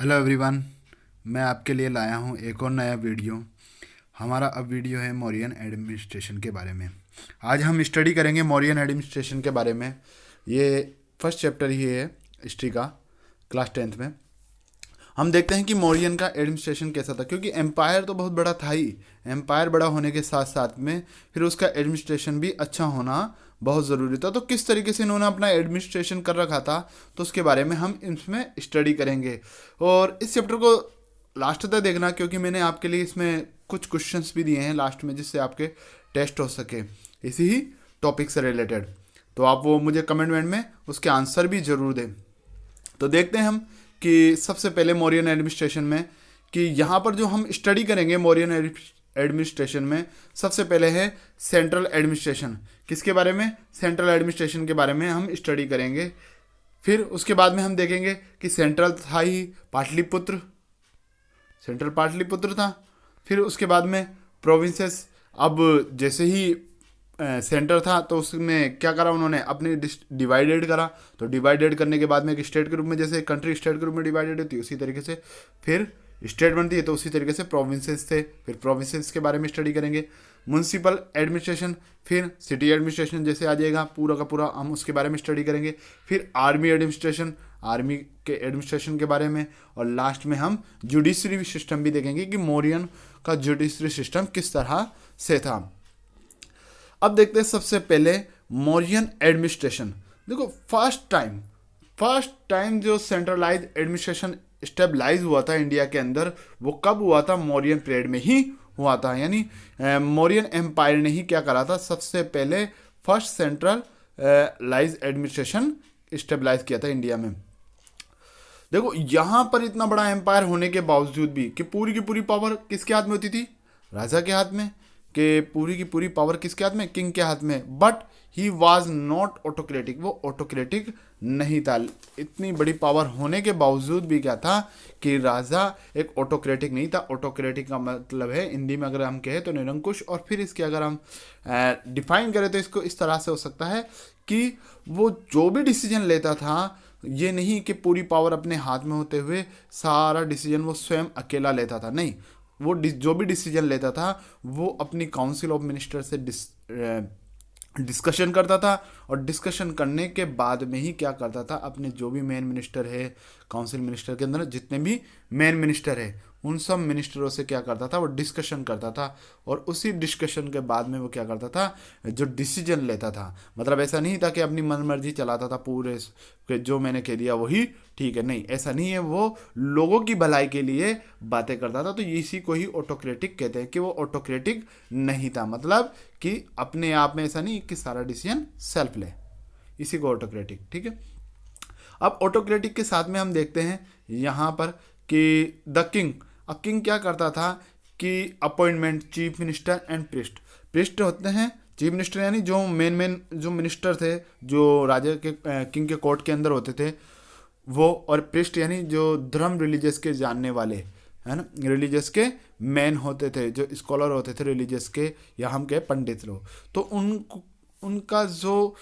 Hello everyone. मैं आपके लिए लाया हूँ एक और नया वीडियो। हमारा अब वीडियो है मौर्यन एडमिनिस्ट्रेशन के बारे में। आज हम स्टडी करेंगे मौर्यन एडमिनिस्ट्रेशन के बारे में। ये फर्स्ट चैप्टर ही है हिस्ट्री का, क्लास 10th में। हम देखते हैं कि मौर्यन का एडमिनिस्ट्रेशन कैसा था, क्योंकि एम्पायर तो बहुत बड़ा था ही। एम्पायर बड़ा होने के साथ साथ में फिर उसका एडमिनिस्ट्रेशन भी अच्छा होना बहुत ज़रूरी था। तो किस तरीके से इन्होंने अपना एडमिनिस्ट्रेशन कर रखा था, तो उसके बारे में हम इसमें स्टडी करेंगे। और इस चैप्टर को लास्ट तक देखना, क्योंकि मैंने आपके लिए इसमें कुछ क्वेश्चंस भी दिए हैं लास्ट में, जिससे आपके टेस्ट हो सके इसी ही टॉपिक से रिलेटेड। तो आप वो मुझे कमेंट में उसके आंसर भी ज़रूर दें। तो देखते हैं हम कि सबसे पहले मौर्यन एडमिनिस्ट्रेशन में, कि यहाँ पर जो हम स्टडी करेंगे मौर्यन एडमिनिस्ट्रेशन में, सबसे पहले है सेंट्रल एडमिनिस्ट्रेशन। किसके बारे में? सेंट्रल एडमिनिस्ट्रेशन के बारे में हम स्टडी करेंगे। फिर उसके बाद में हम देखेंगे कि सेंट्रल था ही पाटलिपुत्र, सेंट्रल पाटलिपुत्र था। फिर उसके बाद में प्रोविंसेस। अब जैसे ही सेंटर था तो उसमें क्या करा उन्होंने, अपने डिवाइडेड करा। तो डिवाइडेड करने के बाद में एक स्टेट के रूप में, जैसे कंट्री स्टेट के रूप में डिवाइडेड होती है उसी तरीके से फिर स्टेट बनती है, तो उसी तरीके से प्रोविंसेस थे। फिर प्रोविंसेस के बारे में स्टडी करेंगे। म्यूनसिपल एडमिनिस्ट्रेशन, फिर सिटी एडमिनिस्ट्रेशन जैसे आ जाएगा पूरा का पूरा, हम उसके बारे में स्टडी करेंगे। फिर आर्मी एडमिनिस्ट्रेशन, आर्मी के एडमिनिस्ट्रेशन के बारे में। और लास्ट में हम जुडिशरी सिस्टम भी देखेंगे कि मौर्यन का जुडिशरी सिस्टम किस तरह से था। अब देखते हैं सबसे पहले मौर्यन एडमिनिस्ट्रेशन। देखो फर्स्ट टाइम जो सेंट्रलाइज एडमिनिस्ट्रेशन स्टेबलाइज हुआ था इंडिया के अंदर, वो कब हुआ था? मौर्यन पीरियड में ही हुआ था। यानी मौर्यन एम्पायर ने ही क्या करा था, सबसे पहले फर्स्ट सेंट्रलाइज एडमिनिस्ट्रेशन स्टेबलाइज किया था इंडिया में। देखो यहाँ पर इतना बड़ा एम्पायर होने के बावजूद भी कि पूरी की पूरी पावर किसके हाथ में होती थी? राजा के हाथ में। कि पूरी की पूरी पावर किसके हाथ में? किंग के हाथ में। But he was not autocratic, वो ऑटोक्रेटिक नहीं था। इतनी बड़ी पावर होने के बावजूद भी क्या था कि राजा एक ऑटोक्रेटिक नहीं था। ऑटोक्रेटिक का मतलब है हिंदी में अगर हम कहें तो निरंकुश, और फिर इसके अगर हम डिफाइन करें तो इसको इस तरह से हो सकता है कि वो जो भी डिसीजन लेता था, ये नहीं कि पूरी पावर अपने हाथ में होते हुए सारा डिसीजन वो स्वयं अकेला लेता था। नहीं, वो जो भी डिसीजन लेता था वो अपनी काउंसिल ऑफ मिनिस्टर से डिस्कशन करता था। और डिस्कशन करने के बाद में ही क्या करता था, अपने जो भी मेन मिनिस्टर है, काउंसिल मिनिस्टर के अंदर जितने भी मेन मिनिस्टर है, उन सब मिनिस्टरों से क्या करता था, वो डिस्कशन करता था। और उसी डिस्कशन के बाद में वो क्या करता था, जो डिसीजन लेता था। मतलब ऐसा नहीं था कि अपनी मनमर्जी चलाता था पूरे कि जो मैंने कह दिया वही ठीक है, नहीं ऐसा नहीं है। वो लोगों की भलाई के लिए बातें करता था। तो इसी को ही ऑटोक्रेटिक कहते हैं, कि वो ऑटोक्रेटिक नहीं था। मतलब कि अपने आप में ऐसा नहीं कि सारा डिसीजन सेल्फ ले, इसी को ऑटोक्रेटिक, ठीक है। अब ऑटोक्रेटिक के साथ में हम देखते हैं यहाँ पर कि द किंग। अब किंग क्या करता था कि appointment chief minister and priest. Priest होते हैं चीफ मिनिस्टर, यानी जो मेन जो मिनिस्टर थे, जो राजा के किंग के कोर्ट के अंदर होते थे वो। और प्रिस्ट यानी जो धर्म रिलीजियस के जानने वाले, है ना, रिलीजियस के मैन होते थे, जो स्कॉलर होते थे रिलीजियस के, या हम कहे पंडित लोग। तो उनका जो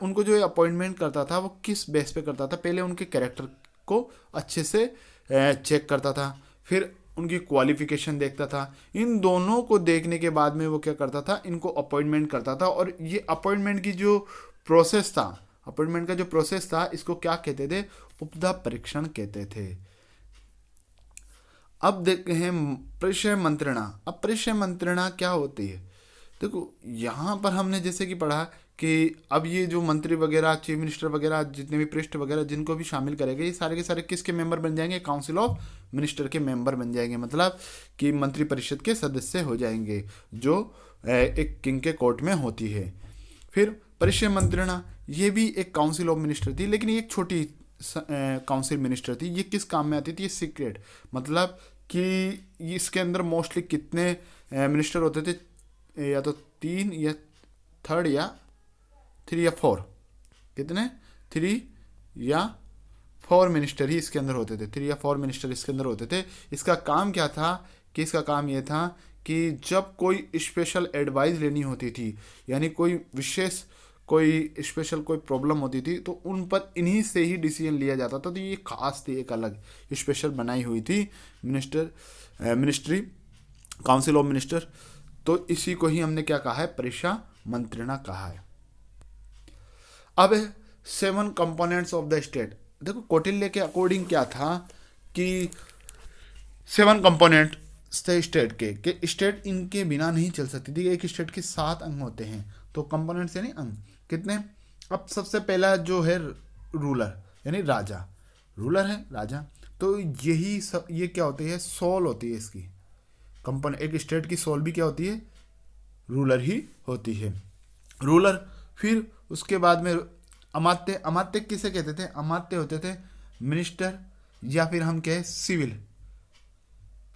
उनको जो अपॉइंटमेंट करता था वो किस बेस पे करता था? पहले उनके कैरेक्टर को अच्छे से चेक करता था, फिर उनकी क्वालिफिकेशन देखता था। इन दोनों को देखने के बाद में वो क्या करता था, इनको अपॉइंटमेंट करता था। और ये अपॉइंटमेंट की जो प्रोसेस था, अपॉइंटमेंट का जो प्रोसेस था, इसको क्या कहते थे? उपधा परीक्षण कहते थे। अब देखते हैं परिचय मंत्रणा। अब परिचय मंत्रणा क्या होती है? देखो यहाँ पर हमने जैसे कि पढ़ा कि अब ये जो मंत्री वगैरह, चीफ मिनिस्टर वगैरह, जितने भी पृष्ठ वगैरह जिनको भी शामिल करेंगे, ये सारे के सारे किसके मेंबर बन जाएंगे? काउंसिल ऑफ मिनिस्टर के मेंबर बन जाएंगे। मतलब कि मंत्री परिषद के सदस्य हो जाएंगे, जो एक किंग के कोर्ट में होती है। फिर परिचय मंत्रणा, ये भी एक काउंसिल ऑफ मिनिस्टर थी, लेकिन ये एक छोटी काउंसिल मिनिस्टर थी। ये किस काम में आती थी? ये सीक्रेट। मतलब कि इसके अंदर मोस्टली कितने मिनिस्टर होते थे? या तो 3 या 3 या 4, कितने? 3 या 4 मिनिस्टर ही इसके अंदर होते थे। 3 या 4 मिनिस्टर इसके अंदर होते थे। इसका काम क्या था कि इसका काम ये था कि जब कोई स्पेशल एडवाइस लेनी होती थी, यानी कोई विशेष कोई स्पेशल कोई प्रॉब्लम होती थी तो उन पर इन्हीं से ही डिसीजन लिया जाता था। तो ये खास थी, एक अलग स्पेशल बनाई हुई थी मिनिस्ट्री, काउंसिल ऑफ मिनिस्टर। तो इसी को ही हमने क्या कहा है, परिषा मंत्रणा कहा है। अब 7 कंपोनेंट्स ऑफ द स्टेट। देखो कौटिल्य के अकॉर्डिंग क्या था कि 7 कंपोनेंट थे स्टेट के स्टेट इनके बिना नहीं चल सकती थी। एक स्टेट के 7 अंग होते हैं, तो कंपोनेंट्स यानी अंग कितने। अब सबसे पहला जो है रूलर यानी राजा, रूलर है राजा। तो यही सब ये क्या होती है, सोल होती है इसकी कंपोनेंट। एक स्टेट की सोल भी क्या होती है, रूलर ही होती है, रूलर। फिर उसके बाद में अमात्य। अमात्य किसे कहते थे, अमात्य होते थे मिनिस्टर या फिर हम कहें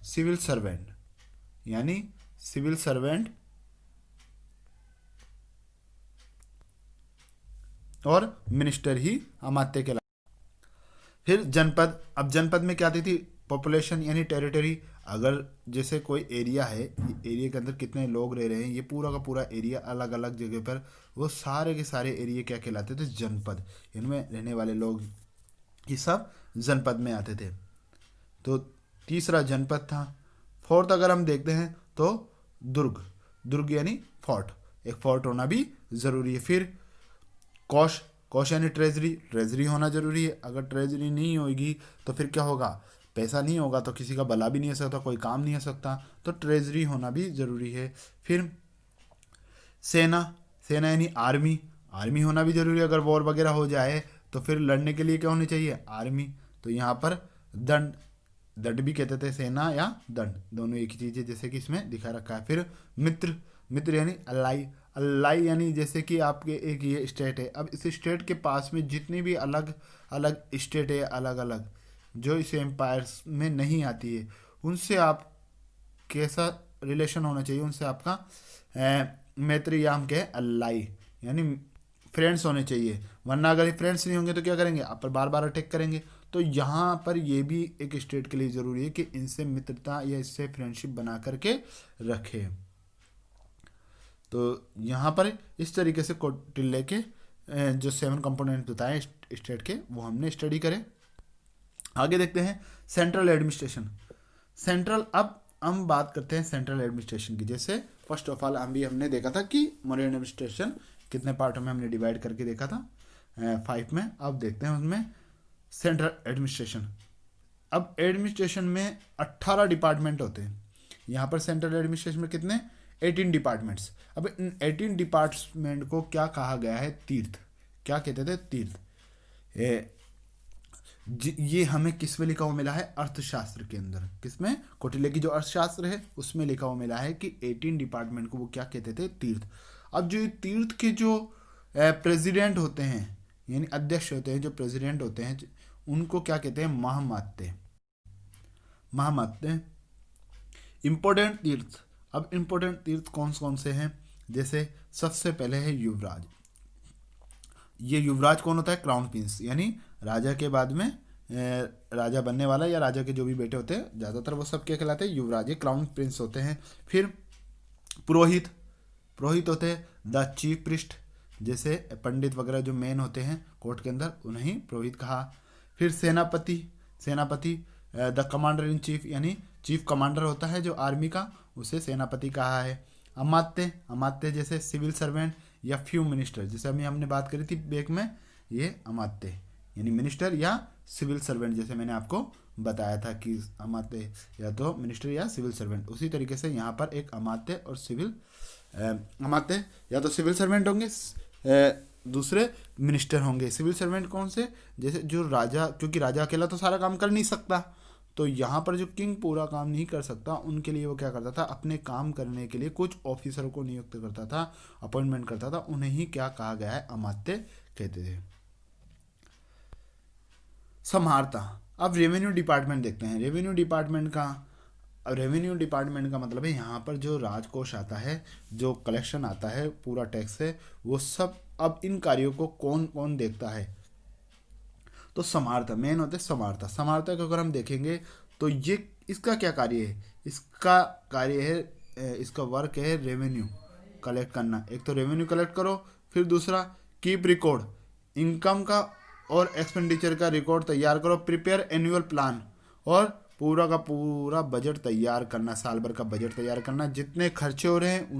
सिविल सर्वेंट, यानी सिविल सर्वेंट और मिनिस्टर ही अमात्य के। फिर जनपद। अब जनपद में क्या आती थी, पॉपुलेशन यानी टेरिटरी। अगर जैसे कोई एरिया है, एरिया के अंदर कितने लोग रह रहे हैं, ये पूरा का पूरा एरिया अलग अलग जगह पर, वो सारे के सारे एरिया क्या कहलाते थे, जनपद। इनमें रहने वाले लोग ये सब जनपद में आते थे। तो तीसरा जनपद था। फोर्थ अगर हम देखते हैं तो दुर्ग। दुर्ग यानी फोर्ट, एक फोर्ट होना भी ज़रूरी है। फिर कोष। कोष यानी ट्रेजरी, ट्रेजरी होना जरूरी है। अगर ट्रेजरी नहीं होगी तो फिर क्या होगा, पैसा नहीं होगा तो किसी का भला भी नहीं हो सकता, कोई काम नहीं हो सकता। तो ट्रेजरी होना भी ज़रूरी है। फिर सेना। सेना यानी आर्मी, आर्मी होना भी ज़रूरी है। अगर वॉर वगैरह हो जाए तो फिर लड़ने के लिए क्या होनी चाहिए, आर्मी। तो यहाँ पर दंड, दंड भी कहते थे, सेना या दंड दोनों एक ही चीज़ है, जैसे कि इसमें दिखा रखा है। फिर मित्र। मित्र यानी अलाई। अलाई यानी जैसे कि आपके एक ये स्टेट है, अब इस स्टेट के पास में जितनी भी अलग अलग स्टेट है, अलग अलग जो इस एम्पायर्स में नहीं आती है, उनसे आप कैसा रिलेशन होना चाहिए, उनसे आपका मैत्री या हम कहें अलाई यानी फ्रेंड्स होने चाहिए। वरना अगर फ्रेंड्स नहीं होंगे तो क्या करेंगे, आप पर बार बार अटैक करेंगे। तो यहाँ पर ये भी एक स्टेट के लिए ज़रूरी है कि इनसे मित्रता या इससे फ्रेंडशिप बना करके रखे। तो यहाँ पर इस तरीके से कौटिल्य के जो 7 कंपोनेंट बताए स्टेट के, वो हमने स्टडी करे। आगे देखते हैं सेंट्रल एडमिनिस्ट्रेशन। सेंट्रल, अब हम बात करते हैं सेंट्रल एडमिनिस्ट्रेशन की। जैसे फर्स्ट ऑफ ऑल हमने देखा था कि मौर्य एडमिनिस्ट्रेशन कितने पार्टों में हमने डिवाइड करके देखा था, 5 में। अब देखते हैं उसमें सेंट्रल एडमिनिस्ट्रेशन। अब एडमिनिस्ट्रेशन में 18 डिपार्टमेंट होते हैं। यहाँ पर सेंट्रल एडमिनिस्ट्रेशन में कितने, 18 डिपार्टमेंट्स। अब इन 18 डिपार्टमेंट को क्या कहा गया है, तीर्थ। क्या कहते थे, तीर्थ। ये हमें किस में लिखा हुआ मिला है, अर्थशास्त्र के अंदर। किसमें, कौटिल्य की जो अर्थशास्त्र है उसमें लिखा हुआ मिला है कि 18 डिपार्टमेंट को वो क्या कहते थे, तीर्थ। अब जो तीर्थ के जो प्रेसिडेंट होते हैं यानी अध्यक्ष होते हैं, जो प्रेसिडेंट होते हैं, उनको क्या कहते हैं, महामात्य। महामात्य। इंपॉर्टेंट तीर्थ। अब इंपॉर्टेंट तीर्थ कौन कौन से हैं, जैसे सबसे पहले है युवराज। ये युवराज कौन होता है, क्राउन प्रिंस, यानी राजा के बाद में राजा बनने वाला या राजा के जो भी बेटे होते हैं ज़्यादातर वो सब क्या कहलाते हैं, युवराज। ये क्राउन प्रिंस होते हैं। फिर पुरोहित। पुरोहित होते हैं द चीफ प्रिस्ट, जैसे पंडित वगैरह जो मेन होते हैं कोर्ट के अंदर, उन्हें पुरोहित कहा। फिर सेनापति। सेनापति द कमांडर इन चीफ, यानी चीफ कमांडर होता है जो आर्मी का, उसे सेनापति कहा है। अमात्य। अमात्य जैसे सिविल सर्वेंट या फ्यू मिनिस्टर, जैसे अभी हमने बात करी थी बैक में, ये अमात्य यानी मिनिस्टर या सिविल सर्वेंट, जैसे मैंने आपको बताया था कि अमात्य या तो मिनिस्टर या सिविल सर्वेंट। उसी तरीके से यहाँ पर एक अमात्य और सिविल, अमात्य या तो सिविल सर्वेंट होंगे, दूसरे मिनिस्टर होंगे। सिविल सर्वेंट कौन से, जैसे जो राजा, क्योंकि राजा अकेला तो सारा काम कर नहीं सकता, तो यहाँ पर जो किंग पूरा काम नहीं कर सकता, उनके लिए वो क्या करता था, अपने काम करने के लिए कुछ ऑफिसरों को नियुक्त करता था, अपॉइंटमेंट करता था, उन्हें ही क्या कहा गया है, अमात्य कहते थे। समाहर्ता। अब रेवेन्यू डिपार्टमेंट देखते हैं। रेवेन्यू डिपार्टमेंट का मतलब है यहाँ पर जो राजकोष आता है, जो कलेक्शन आता है, पूरा टैक्स है, वो सब। अब इन कार्यों को कौन कौन देखता है, तो समाहर्ता मेन होते हैं। समाहर्ता, समाहर्ता को अगर हम देखेंगे तो ये इसका क्या कार्य है, इसका कार्य है, इसका वर्क है रेवेन्यू कलेक्ट करना। एक तो रेवेन्यू कलेक्ट करो फिर दूसरा कीप रिकॉर्ड, इनकम का और एक्सपेंडिचर का रिकॉर्ड तैयार करो। प्रिपेयर एनुअल प्लान, और पूरा का पूरा बजट तैयार करना, साल भर का बजट तैयार करना, जितने खर्चे हो रहे हैं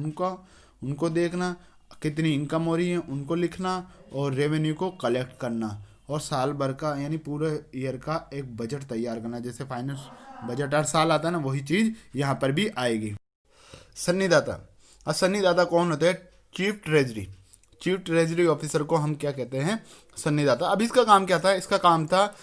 उनको देखना, कितनी इनकम हो रही है उनको लिखना, और रेवेन्यू को कलेक्ट करना, और साल भर का यानी पूरे ईयर का एक बजट तैयार करना। जैसे फाइनेंस बजट हर साल आता है ना, वही चीज़ यहाँ पर भी आएगी। सन्निदाता, अब सन्निदाता कौन होते हैं? चीफ ट्रेजरी ऑफिसर को हम क्या कहते हैं? सन्निदाता। अब इसका काम क्या था? इसका काम था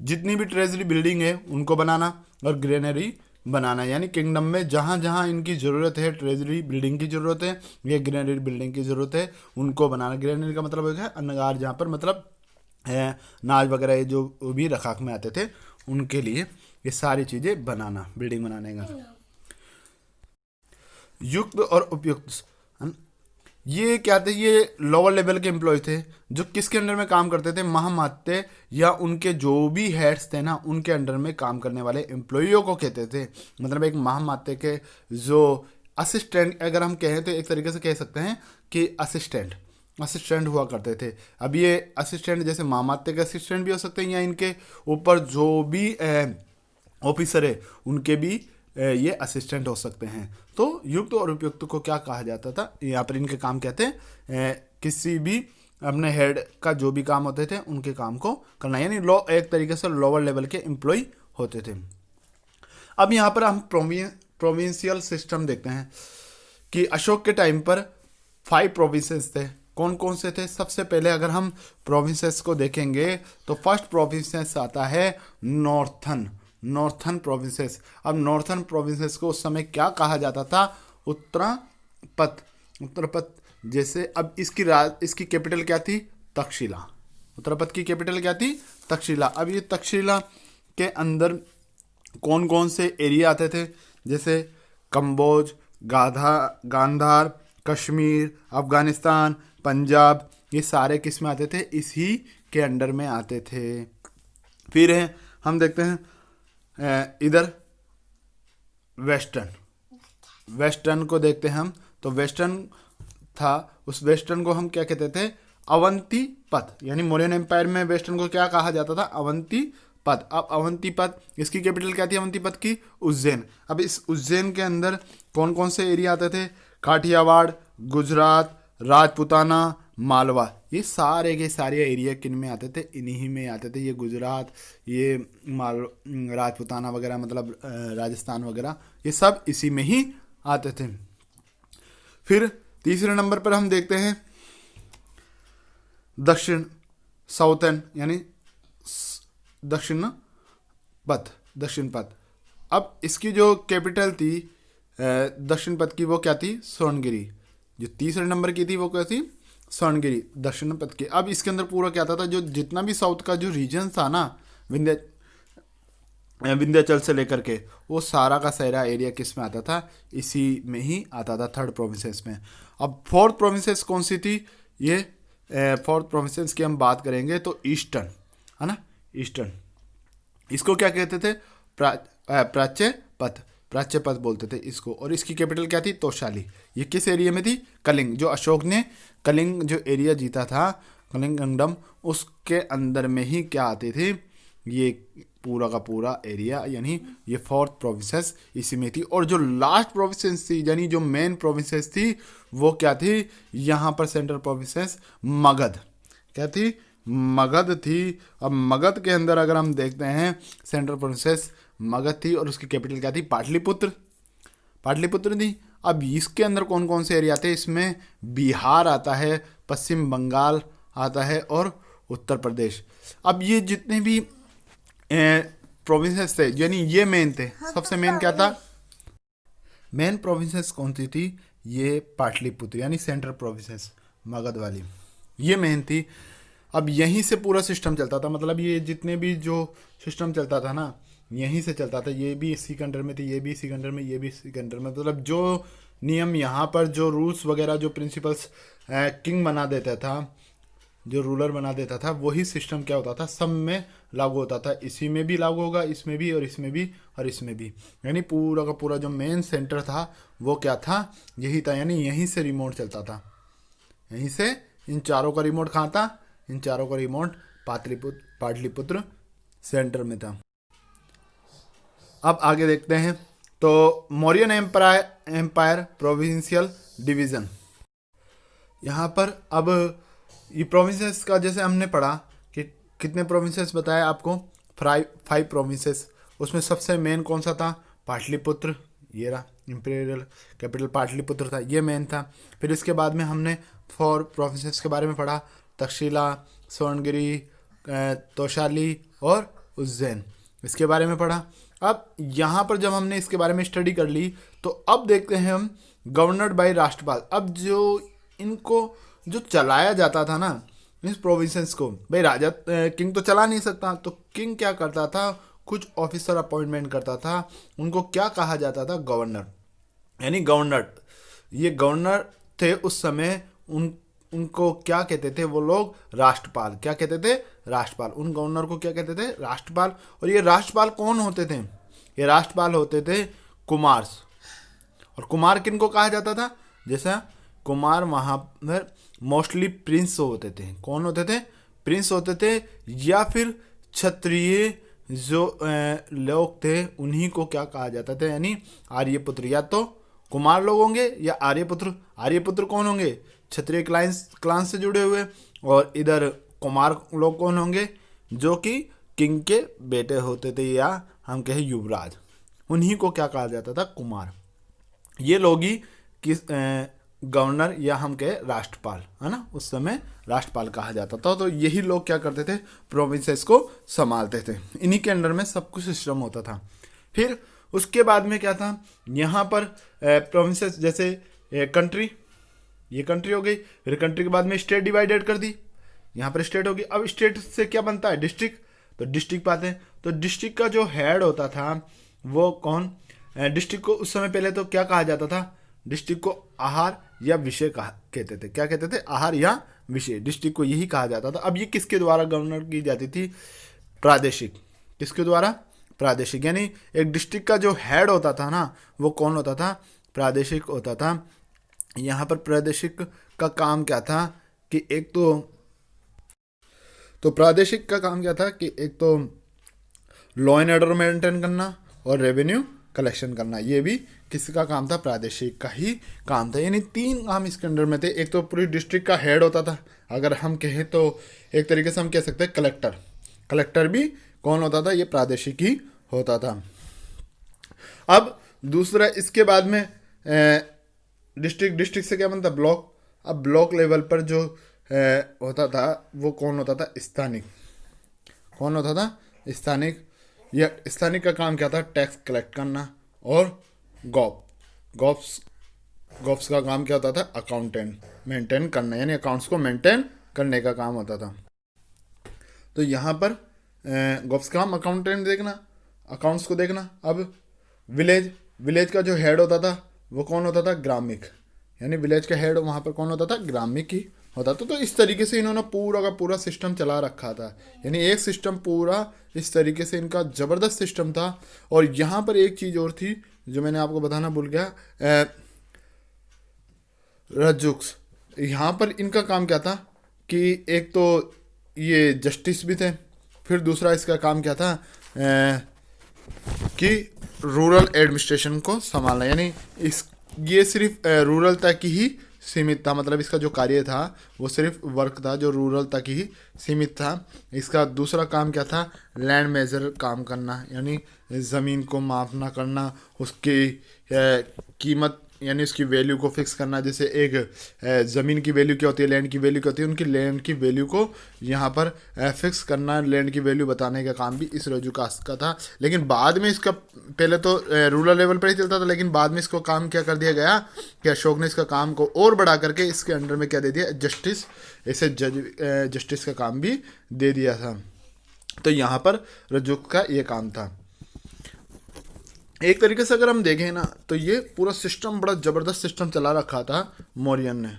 जितनी भी ट्रेजरी बिल्डिंग है उनको बनाना और ग्रेनरी बनाना, यानी किंगडम में जहाँ जहाँ इनकी ज़रूरत है, ट्रेजरी बिल्डिंग की ज़रूरत है या ग्रेनरी बिल्डिंग की ज़रूरत है, उनको बनाना। ग्रेनरी का मतलब है अन्नगार, जहाँ पर मतलब नाज वगैरह जो भी रखाक में आते थे उनके लिए ये सारी चीज़ें बनाना, बिल्डिंग बनाने का। युक्त और उपयुक्त, ये क्या थे? ये लोअर लेवल के एम्प्लॉय थे जो किसके अंडर में काम करते थे? महामात्य या उनके जो भी हेड्स थे ना, उनके अंडर में काम करने वाले एम्प्लॉइयों को कहते थे। मतलब एक महामात्य के जो असिस्टेंट, अगर हम कहें तो एक तरीके से कह सकते हैं कि असिस्टेंट हुआ करते थे। अब ये असिस्टेंट जैसे महामात्य के असिस्टेंट भी हो सकते हैं, या इनके ऊपर जो भी ऑफिसर है उनके भी ये असिस्टेंट हो सकते हैं। तो युक्त और उपयुक्त को क्या कहा जाता था? यहाँ पर इनके काम क्या थे? किसी भी अपने हेड का जो भी काम होते थे उनके काम को करना, यानी एक तरीके से लोअर लेवल के एम्प्लॉय होते थे। अब यहाँ पर हम प्रोविंशियल सिस्टम देखते हैं कि अशोक के टाइम पर 5 प्रोविंसेस थे। कौन कौन से थे? सबसे पहले अगर हम प्रोविंसेस को देखेंगे तो फर्स्ट प्रोविंसेस आता है नॉर्थन प्रोविंसेस। अब नॉर्थन प्रोविंसेस को उस समय क्या कहा जाता था? उत्तरपथ। जैसे अब इसकी कैपिटल क्या थी? तक्षशिला। उत्तरपथ की कैपिटल क्या थी? तक्षशिला। अब ये तक्षशिला के अंदर कौन कौन से एरिया आते थे? जैसे कंबोज, गांधार, कश्मीर, अफगानिस्तान, पंजाब, ये सारे किस में आते थे? इसी के अंडर में आते थे। फिर हम देखते हैं इधर वेस्टर्न को देखते हैं हम, तो वेस्टर्न था, उस वेस्टर्न को हम क्या कहते थे? अवंती पथ। यानी मौर्यन एम्पायर में वेस्टर्न को क्या कहा जाता था? अवंती पथ। अब अवंती पथ, इसकी कैपिटल क्या थी अवंती पथ की? उज्जैन। अब इस उज्जैन के अंदर कौन कौन से एरिया आते थे? काठियावाड़, गुजरात, राजपूताना, मालवा, ये सारे के सारे एरिया किन में आते थे? इन्हीं में आते थे। ये गुजरात, ये राजपूताना वगैरह, मतलब राजस्थान वगैरह, ये सब इसी में ही आते थे। फिर तीसरे नंबर पर हम देखते हैं साउथर्न, यानी दक्षिण पथ। अब इसकी जो कैपिटल थी दक्षिण पथ की, वो क्या थी? स्वर्णगिरी। जो तीसरे नंबर की थी वो क्या थी? स्वर्णगिरी, दक्षिण पथ की। अब इसके अंदर पूरा क्या था? जो जितना भी साउथ का जो रीजन था ना, विंध्याचल से लेकर के, वो सारा का सारा एरिया किस में आता था? इसी में ही आता था, थर्ड प्रोविंसेस में। अब फोर्थ प्रोविंसेस कौन सी थी? ये फोर्थ प्रोविंसेस की हम बात करेंगे तो ईस्टर्न, है ना, ईस्टर्न। इसको क्या कहते थे? प्राच्य पथ बोलते थे इसको। और इसकी कैपिटल क्या थी? तोशाली। ये किस एरिया में थी? कलिंग। जो अशोक ने कलिंग जो एरिया जीता था, कलिंग किंगडम, उसके अंदर में ही क्या आती थी? ये पूरा का पूरा एरिया, यानी ये फोर्थ प्रोविंसेस इसी में थी। और जो लास्ट प्रोविंसेस थी, यानी जो मेन प्रोविंसेस थी, वो क्या थी? यहाँ पर सेंट्रल प्रोविंसेस मगध। क्या थी? मगध थी। अब मगध के अंदर अगर हम देखते हैं, सेंट्रल प्रोविंसेस मगध थी और उसकी कैपिटल क्या थी? पाटलिपुत्र थी। अब इसके अंदर कौन कौन से एरिया थे? इसमें बिहार आता है, पश्चिम बंगाल आता है और उत्तर प्रदेश। अब ये जितने भी प्रोविंसेस थे, यानी ये मेन थे। सबसे मेन क्या था? मेन प्रोविंसेस कौन सी थी? ये पाटलिपुत्र, यानी सेंट्रल प्रोविंसेस मगध वाली, ये मेन थी। अब यहीं से पूरा सिस्टम चलता था, मतलब ये जितने भी जो सिस्टम चलता था ना, यहीं से चलता था। ये भी इसी के अंडर में थी, ये भी इसी के अंडर में, ये भी इसी के अंडर में। मतलब जो नियम यहाँ पर, जो रूल्स वगैरह, जो प्रिंसिपल्स किंग बना देता था, जो रूलर बना देता था, वही सिस्टम क्या होता था? सब में लागू होता था। इसी में भी लागू होगा, इसमें भी, और इसमें भी, और इसमें भी। यानी पूरा का पूरा जो मेन सेंटर था वो क्या था? यही था। यानी यहीं से रिमोट चलता था, यहीं से इन चारों का रिमोट कहाँ था? इन चारों का रिमोट पाटलिपुत्र सेंटर में था। अब आगे देखते हैं। तो मौर्यन एम्पायर प्रोविंशियल डिवीज़न, यहाँ पर अब ये प्रोविंसेस का जैसे हमने पढ़ा कि कितने प्रोविंसेस बताया आपको, 5 प्रोविंसेस। उसमें सबसे मेन कौन सा था? पाटलिपुत्र, ये रहा इंपीरियल कैपिटल पाटलिपुत्र था, ये मेन था। फिर इसके बाद में हमने 4 प्रोविंसेस के बारे में पढ़ा, तक्षशिला, स्वर्णगिरी, तोशाली और उज्जैन, इसके बारे में पढ़ा। अब यहाँ पर जब हमने इसके बारे में स्टडी कर ली तो अब देखते हैं हम गवर्नर्ड बाय राष्ट्रपाल। अब जो इनको जो चलाया जाता था ना इस प्रोविंसेस को, भाई राजा किंग तो चला नहीं सकता, तो किंग क्या करता था? कुछ ऑफिसर अपॉइंटमेंट करता था, उनको क्या कहा जाता था? गवर्नर, यानी गवर्नर। ये गवर्नर थे उस समय, उनको क्या कहते थे वो लोग? राष्ट्रपाल। क्या कहते थे? राष्ट्रपाल। उन गवर्नर को क्या कहते थे? राष्ट्रपाल। और ये राष्ट्रपाल कौन होते थे? ये राष्ट्रपाल होते थे कुमार। और कुमार किन को कहा जाता था? जैसा कुमार वहाँ पर मोस्टली प्रिंस होते थे। कौन होते थे? प्रिंस होते थे, या फिर क्षत्रिय जो लोग थे उन्हीं को क्या कहा जाता था? यानी आर्यपुत्र। या तो कुमार लोग होंगे या आर्यपुत्र। आर्यपुत्र कौन होंगे? क्षत्रिय क्लान से जुड़े हुए। और इधर कुमार लोग कौन होंगे? जो कि किंग के बेटे होते थे, या हम कहें युवराज, उन्हीं को क्या कहा जाता था? कुमार। ये लोग ही किस गवर्नर या हम कहे राष्ट्रपाल, है ना, उस समय राष्ट्रपाल कहा जाता था। तो यही लोग क्या करते थे? प्रोविंसेस को संभालते थे। इन्हीं के अंडर में सब कुछ सिस्टम होता था। फिर उसके बाद में क्या था? यहाँ पर प्रोविंसेस जैसे कंट्री, ये कंट्री हो गई। फिर कंट्री के बाद में स्टेट डिवाइडेड कर दी, यहाँ पर स्टेट होगी। अब स्टेट से क्या बनता है? डिस्ट्रिक्ट। तो डिस्ट्रिक्ट पाते हैं। तो डिस्ट्रिक्ट का जो हेड होता था वो कौन? डिस्ट्रिक्ट को उस समय पहले तो क्या कहा जाता था? डिस्ट्रिक्ट को आहार या विषय कहते थे। क्या कहते थे? आहार या विषय। डिस्ट्रिक्ट को यही कहा जाता था। अब ये किसके द्वारा गवर्नर की जाती थी? प्रादेशिक। किसके द्वारा? प्रादेशिक। यानी एक डिस्ट्रिक्ट का जो हेड होता था ना वो कौन होता था? प्रादेशिक होता था। यहाँ पर प्रादेशिक का काम क्या था कि एक तो प्रादेशिक का काम क्या था कि एक तो लॉ एंड ऑर्डर मेंटेन करना और रेवेन्यू कलेक्शन करना। ये भी किसका काम था? प्रादेशिक का ही काम था। यानी 3 काम इसके अंडर में थे। एक तो पूरी डिस्ट्रिक्ट का हेड होता था, अगर हम कहें तो एक तरीके से हम कह सकते हैं कलेक्टर। कलेक्टर भी कौन होता था? ये प्रादेशिक ही होता था। अब दूसरा इसके बाद में डिस्ट्रिक्ट से क्या बनता? ब्लॉक। अब ब्लॉक लेवल पर जो होता था वो कौन होता था? स्थानिक। कौन होता था? स्थानिक। या स्थानिक का काम क्या था? टैक्स कलेक्ट करना। और गॉप्स का काम क्या होता था? अकाउंटेंट मेंटेन करना, यानी अकाउंट्स को मेंटेन करने का काम होता था। तो यहाँ पर गॉप्स का काम अकाउंटेंट देखना, अकाउंट्स को देखना। अब विलेज का जो हेड होता था वो कौन होता था? ग्रामिक। यानी विलेज का हेड वहाँ पर कौन होता था? ग्रामिक ही होता था। तो इस तरीके से इन्होंने पूरा का पूरा सिस्टम चला रखा था। यानी एक सिस्टम पूरा इस तरीके से इनका ज़बरदस्त सिस्टम था। और यहाँ पर एक चीज़ और थी जो मैंने आपको बताना भूल गया, रजुक्स। यहाँ पर इनका काम क्या था कि एक तो ये जस्टिस भी थे, फिर दूसरा इसका काम क्या था कि रूरल एडमिनिस्ट्रेशन को संभालना। यानी ये सिर्फ रूरल तक ही सीमित था। मतलब इसका जो कार्य था वो सिर्फ वर्क था जो रूरल तक ही सीमित था। इसका दूसरा काम क्या था? लैंड मेजर काम करना, यानी ज़मीन को मापना करना, उसकी कीमत यानी उसकी वैल्यू को फिक्स करना। जैसे एक ज़मीन की वैल्यू क्या होती है, लैंड की वैल्यू क्या होती है, उनकी लैंड की वैल्यू को यहाँ पर फिक्स करना, लैंड की वैल्यू बताने का काम भी इस रजुकास का था। लेकिन बाद में इसका, पहले तो रूरल लेवल पर ही चलता था, लेकिन बाद में इसको काम क्या कर दिया गया कि अशोक ने इसका काम को और बढ़ा करके इसके अंडर में क्या दे दिया? जस्टिस। ऐसे जस्टिस का काम भी दे दिया था। तो यहाँ पर रजुक का ये काम था। एक तरीके से अगर हम देखें ना तो ये पूरा सिस्टम बड़ा ज़बरदस्त सिस्टम चला रखा था मौर्यन ने।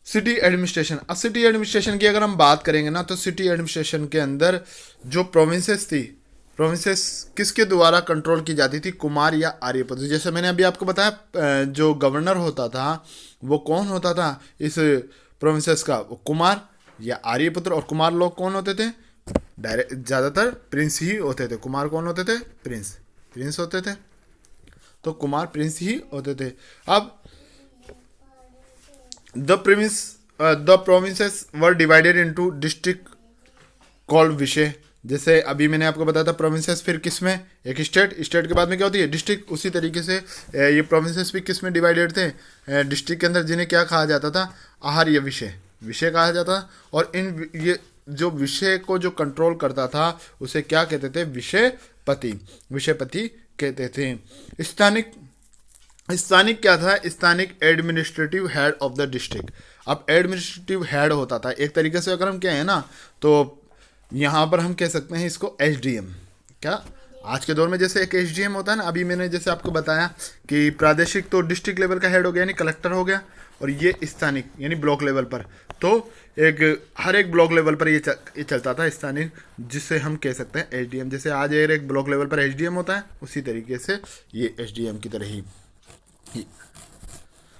City administration. अब सिटी एडमिनिस्ट्रेशन की अगर हम बात करेंगे ना तो सिटी एडमिनिस्ट्रेशन के अंदर जो प्रोविंसेस थी, प्रोविंसेस किसके द्वारा कंट्रोल की जाती थी? कुमार या आर्यपुत्र। जैसे मैंने अभी आपको बताया जो गवर्नर होता था वो कौन होता था? इस प्रोविंसेस का वो कुमार या आर्यपुत्र। और कुमार लोग कौन होते थे? डायरेक्ट ज़्यादातर प्रिंस ही होते थे। कुमार कौन होते थे? प्रिंस होते थे। तो कुमार प्रिंस ही होते थे। अब the provinces were divided into district called विषय। जैसे अभी मैंने आपको बताया था प्रोविंसेस, फिर किस में? एक स्टेट के बाद में क्या होती है? डिस्ट्रिक्ट। उसी तरीके से ये प्रोविंसेस भी किस में डिवाइडेड थे? डिस्ट्रिक्ट के अंदर, जिन्हें क्या कहा जाता था? आहार्य विषय कहा जाता था। और इन ये जो विषय को जो कंट्रोल करता था उसे क्या कहते थे? विषयपति कहते थे। स्थानिक क्या था? स्थानिक administrative head of the district. अब एडमिनिस्ट्रेटिव हेड होता था एक तरीके से, अगर हम कहें ना तो यहाँ पर हम कह सकते हैं इसको एसडीएम। क्या आज के दौर में जैसे एक एसडीएम होता है ना, अभी मैंने जैसे आपको बताया कि प्रादेशिक तो डिस्ट्रिक्ट लेवल का हेड हो गया यानी कलेक्टर हो गया, और ये स्थानिक यानी ब्लॉक लेवल पर। तो हर एक ब्लॉक लेवल पर ये चलता था स्थानिक, जिससे हम कह सकते हैं एसडीएम। जैसे आज एक ब्लॉक लेवल पर एसडीएम होता है, उसी तरीके से ये एसडीएम की तरह ही।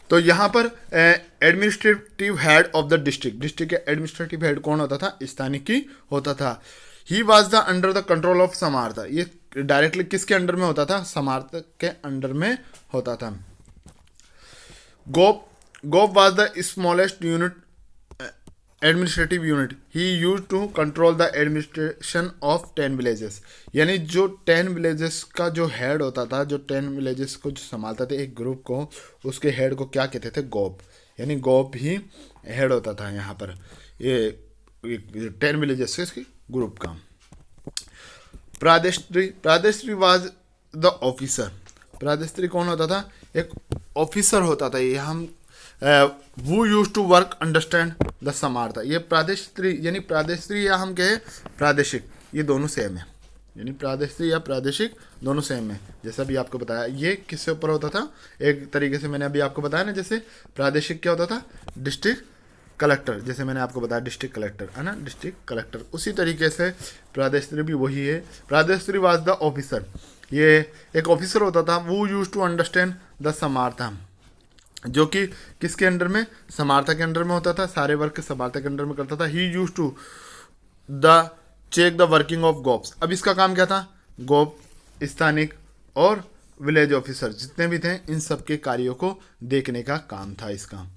तो यहाँ पर administrative head of the district के एडमिनिस्ट्रेटिव हेड कौन होता था? स्थानिक ही होता था। He was the under the control of Samartha. ये डायरेक्टली किसके अंडर में होता था? समार्था के अंडर में होता था। Gop was the smallest unit, administrative unit. He use to control the administration of 10 villages. यानी जो 10 विलेजेस का जो हेड होता था, जो 10 विलेजेस को जो संभालता था एक ग्रुप को, उसके हेड को क्या कहते थे? गोप। यानी गोप ही हेड होता था यहाँ पर ये 10 विलेजेस के ग्रुप का। प्रादेश्री वाज द ऑफिसर। प्रादेश्री कौन होता था? एक ऑफिसर होता था। ये हम वो use to work understand the Samartha. ये प्रादेश्री यानी प्रादेश्री या हम कहें प्रादेशिक, ये दोनों सेम है। यानी प्रादेश्री या प्रादेशिक दोनों सेम है। जैसा भी आपको बताया, ये किससे ऊपर होता था? एक तरीके से मैंने अभी आपको बताया ना, जैसे प्रादेशिक क्या होता था? District collector. जैसे मैंने आपको बताया डिस्ट्रिक्ट कलेक्टर है ना, डिस्ट्रिक्ट कलेक्टर। उसी तरीके से प्रादेश्री भी वही है। प्रादेश्री वाज द ऑफिसर। ये एक ऑफिसर होता था। वो यूज टू अंडरस्टैंड द समार्था, जो कि किसके अंडर में? समार्था के अंडर में होता था। सारे वर्क समार्था के अंडर में करता था। He use to the check the working of gops. अब इसका काम क्या था? गोप, स्थानिक और विलेज ऑफिसर जितने भी थे, इन सब के कार्यों को देखने का काम था इसका।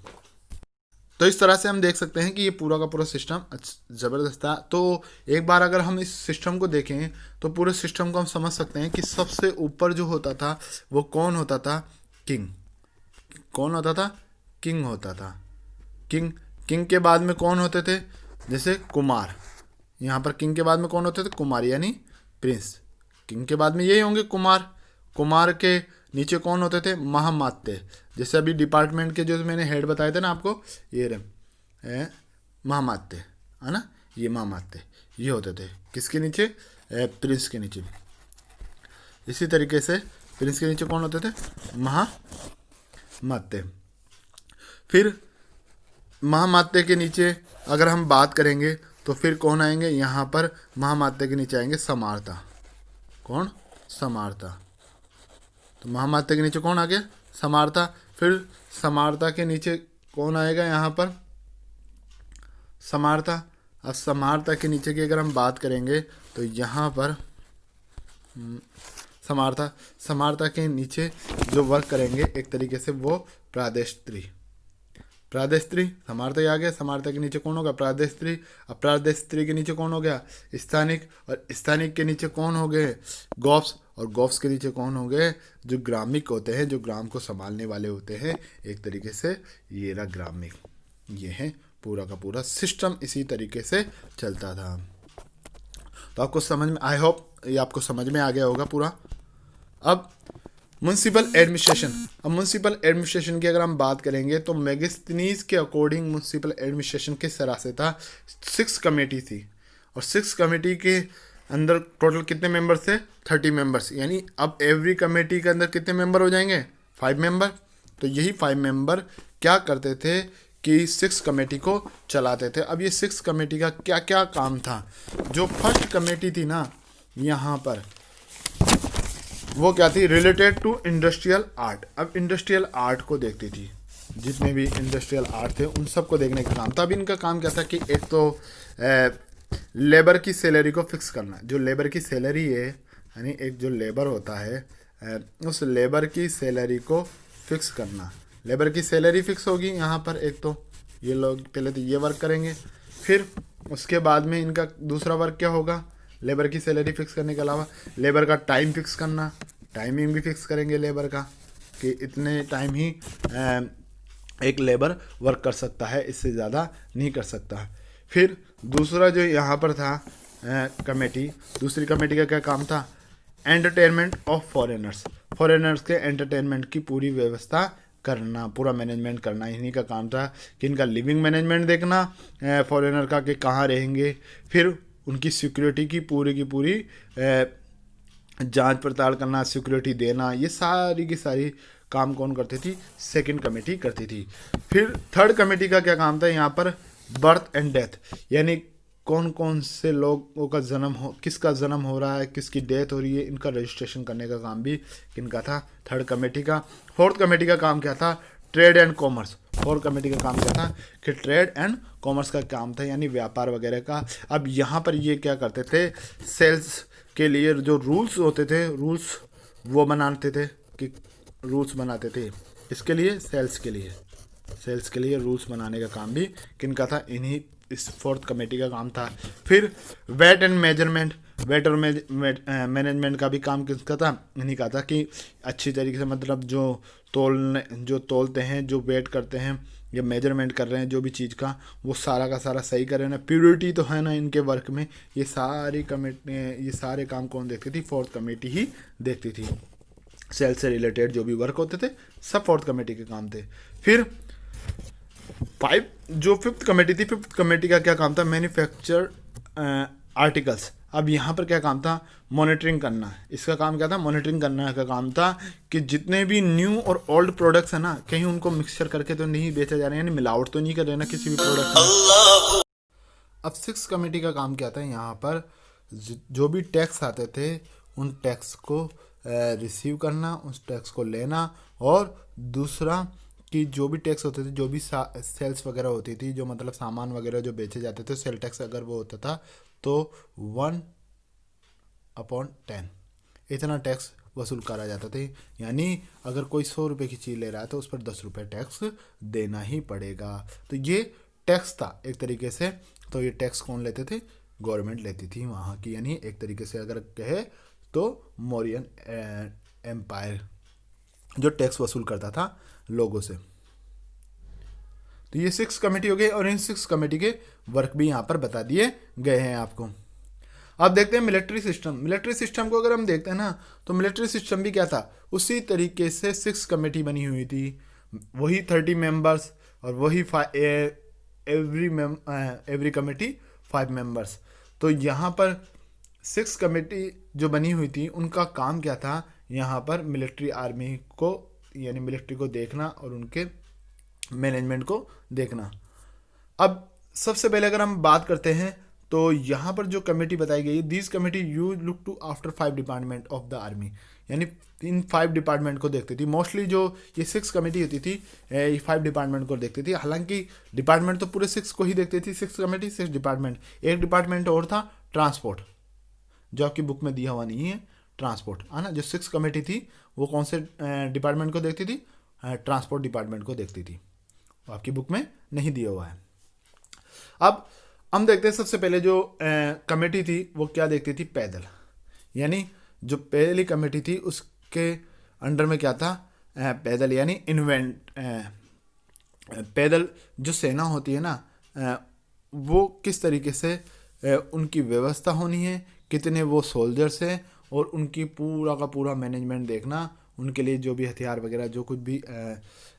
तो इस तरह से हम देख सकते हैं कि ये पूरा का पूरा सिस्टम ज़बरदस्त था। तो एक बार अगर हम इस सिस्टम को देखें तो पूरे सिस्टम को हम समझ सकते हैं कि सबसे ऊपर जो होता था वो कौन होता था? किंग। कौन होता था? किंग होता था। किंग के बाद में कौन होते थे? जैसे कुमार। यहाँ पर किंग के बाद में कौन होते थे? कुमार यानी प्रिंस। किंग के बाद में यही होंगे कुमार। कुमार के नीचे कौन होते थे? महामात्य। जैसे अभी डिपार्टमेंट के जो मैंने हेड बताए थे ना आपको, ये रहे महामात्य है ना, ये महामात्य ये होते थे किसके नीचे? प्रिंस के नीचे। इसी तरीके से प्रिंस के नीचे कौन होते थे? महामात्य। फिर महामात्य के नीचे अगर हम बात करेंगे तो फिर कौन आएंगे? यहाँ पर महामात्य के नीचे आएंगे समार्था। कौन? समार्था। तो महामात्य के नीचे कौन आ गया? समार्था। फिर समार्था के नीचे कौन आएगा? यहाँ पर समार्था। अब समार्था के नीचे की अगर हम बात करेंगे तो यहाँ पर समार्था के नीचे जो वर्क करेंगे एक तरीके से वो प्रादेश्री। समार्था आ गया। समार्था के नीचे कौन होगा? प्रादेश्री। अब प्रादेश्री के नीचे कौन हो गया? स्थानिक। और स्थानिक के नीचे कौन हो गए? गोप्स। और गोप्स के नीचे कौन हो गए? जो ग्रामिक होते हैं, जो ग्राम को संभालने वाले होते हैं। एक तरीके से ये रहा ग्रामिक। ये है पूरा का पूरा सिस्टम, इसी तरीके से चलता था। तो आपको समझ में, आई होप ये आपको समझ में आ गया होगा पूरा। अब म्युनिसिपल एडमिनिस्ट्रेशन। अब म्युनिसिपल एडमिनिस्ट्रेशन की अगर हम बात करेंगे तो मेगास्थनीज के अकॉर्डिंग म्युनिसिपल एडमिनिस्ट्रेशन किस तरह से था? 6 कमेटी थी, और 6 कमेटी के अंदर टोटल कितने मेंबर्स थे? 30 मेंबर्स। यानी अब एवरी कमेटी के अंदर कितने मेंबर हो जाएंगे? 5 मेंबर। तो यही 5 मेंबर क्या करते थे कि 6 कमेटी को चलाते थे। अब ये 6 कमेटी का क्या क्या काम था? जो फर्स्ट कमेटी थी ना यहाँ पर, वो क्या थी? Related to industrial art. अब इंडस्ट्रियल आर्ट को देखती थी। जितने भी इंडस्ट्रियल आर्ट थे उन सबको देखने का काम था। अब इनका काम क्या था कि एक तो लेबर की सैलरी को फिक्स करना। जो लेबर की सैलरी है यानी एक जो लेबर होता है उस लेबर की सैलरी को फिक्स करना। लेबर की सैलरी फिक्स होगी यहाँ पर। एक तो ये लोग पहले तो ये वर्क करेंगे, फिर उसके बाद में इनका दूसरा वर्क क्या होगा, लेबर की सैलरी फिक्स करने के अलावा लेबर का टाइम फिक्स करना। टाइमिंग भी फिक्स करेंगे लेबर का कि इतने टाइम ही एक लेबर वर्क कर सकता है, इससे ज़्यादा नहीं कर सकता। फिर दूसरा जो यहाँ पर था कमेटी, दूसरी कमेटी का क्या काम था, एंटरटेनमेंट ऑफ फॉरेनर्स। फॉरेनर्स के एंटरटेनमेंट की पूरी व्यवस्था करना, पूरा मैनेजमेंट करना इन्हीं का काम था कि इनका लिविंग मैनेजमेंट देखना फॉरेनर का कि कहाँ रहेंगे, फिर उनकी सिक्योरिटी की पूरी जांच पड़ताल करना, सिक्योरिटी देना, ये सारी की सारी काम कौन करती थी, सेकंड कमेटी करती थी। फिर थर्ड कमेटी का क्या काम था यहाँ पर, बर्थ एंड डेथ, यानी कौन कौन से लोगों का जन्म हो, किसका जन्म हो रहा है, किसकी डेथ हो रही है, इनका रजिस्ट्रेशन करने का काम भी किनका था, थर्ड कमेटी का। फोर्थ कमेटी का काम क्या था, trade and commerce. Fourth committee का काम क्या था कि ट्रेड एंड कॉमर्स का काम था, यानी व्यापार वगैरह का। अब यहाँ पर ये क्या करते थे, सेल्स के लिए जो रूल्स होते थे, रूल्स वो बनाते थे कि रूल्स बनाते थे इसके लिए, सेल्स के लिए रूल्स बनाने का काम भी किनका था, इन्हीं इस फोर्थ कमेटी का काम था। फिर वेट एंड मेजरमेंट, वेट और मैनेजमेंट का भी काम किसका था, इन्हीं का था कि अच्छी तरीके से मतलब जो तोलते हैं, जो वेट करते हैं या मेजरमेंट कर रहे हैं जो भी चीज़ का, वो सारा का सारा सही कर रहे हैं ना, प्योरिटी तो है ना इनके वर्क में। ये सारी कमेटी, ये सारे काम कौन देखती थी, फोर्थ कमेटी ही देखती थी। सेल से रिलेटेड जो भी वर्क होते थे सब फोर्थ कमेटी के काम थे। फिर फिफ्थ कमेटी थी, फिफ्थ कमेटी का क्या काम था, मैन्युफैक्चर आर्टिकल्स। अब यहाँ पर क्या काम था, मॉनिटरिंग करना। इसका काम क्या था, मॉनिटरिंग करना का काम था कि जितने भी न्यू और ओल्ड प्रोडक्ट्स है ना, कहीं उनको मिक्सचर करके तो नहीं बेचा जा रहा है, यानी मिलावट तो नहीं कर रहे ना किसी भी प्रोडक्ट में। अब सिक्स कमेटी का काम क्या था, यहाँ पर जो भी टैक्स आते थे उन टैक्स को रिसीव करना, उस टैक्स को लेना, और दूसरा कि जो भी टैक्स होते थे, जो भी सेल्स वगैरह होती थी, जो मतलब सामान वगैरह जो बेचे जाते थे, सेल टैक्स अगर वो होता था तो 1/10 इतना टैक्स वसूल करा जाता था। यानी अगर कोई 100 रुपये की चीज़ ले रहा है तो उस पर 10 रुपये टैक्स देना ही पड़ेगा। तो ये टैक्स था एक तरीके से। तो ये टैक्स कौन लेते थे, गवर्नमेंट लेती थी वहाँ की, यानी एक तरीके से अगर कहे तो मौर्यन एम्पायर जो टैक्स वसूल करता था लोगों से। तो ये सिक्स कमेटी हो गई और इन सिक्स कमेटी के वर्क भी यहाँ पर बता दिए गए हैं आपको। अब देखते हैं मिलिट्री सिस्टम। मिलिट्री सिस्टम को अगर हम देखते हैं ना, तो मिलिट्री सिस्टम भी क्या था, उसी तरीके से सिक्स कमेटी बनी हुई थी, वही 30 मेंबर्स और वही एवरी कमेटी 5 मेंबर्स। तो यहाँ पर सिक्स कमेटी जो बनी हुई थी उनका काम क्या था, यहाँ पर मिलिट्री आर्मी को यानी मिलिट्री को देखना और उनके मैनेजमेंट को देखना। अब सबसे पहले अगर हम बात करते हैं तो यहाँ पर जो कमेटी बताई गई, this committee use look to after 5 department of the army, यानी इन 5 डिपार्टमेंट को देखती थी। मोस्टली जो ये 6 कमेटी होती थी ये 5 डिपार्टमेंट को देखती थी। हालांकि डिपार्टमेंट तो पूरे 6 को ही देखती थी, 6 कमेटी 6 डिपार्टमेंट। एक डिपार्टमेंट और था ट्रांसपोर्ट, जो आपकी बुक में दिया हुआ नहीं है, ट्रांसपोर्ट है ना। जो 6 कमेटी थी वो कौन से डिपार्टमेंट को देखती थी, ट्रांसपोर्ट डिपार्टमेंट को देखती थी, वो आपकी बुक में नहीं दिया हुआ है। अब हम देखते हैं सबसे पहले जो कमेटी थी वो क्या देखती थी, पैदल। यानी जो पहली कमेटी थी उसके अंडर में क्या था, पैदल, यानी पैदल जो सेना होती है ना, वो किस तरीके से उनकी व्यवस्था होनी है, कितने वो सोल्जर्स हैं, और उनकी पूरा का पूरा मैनेजमेंट देखना, उनके लिए जो भी हथियार वगैरह जो कुछ भी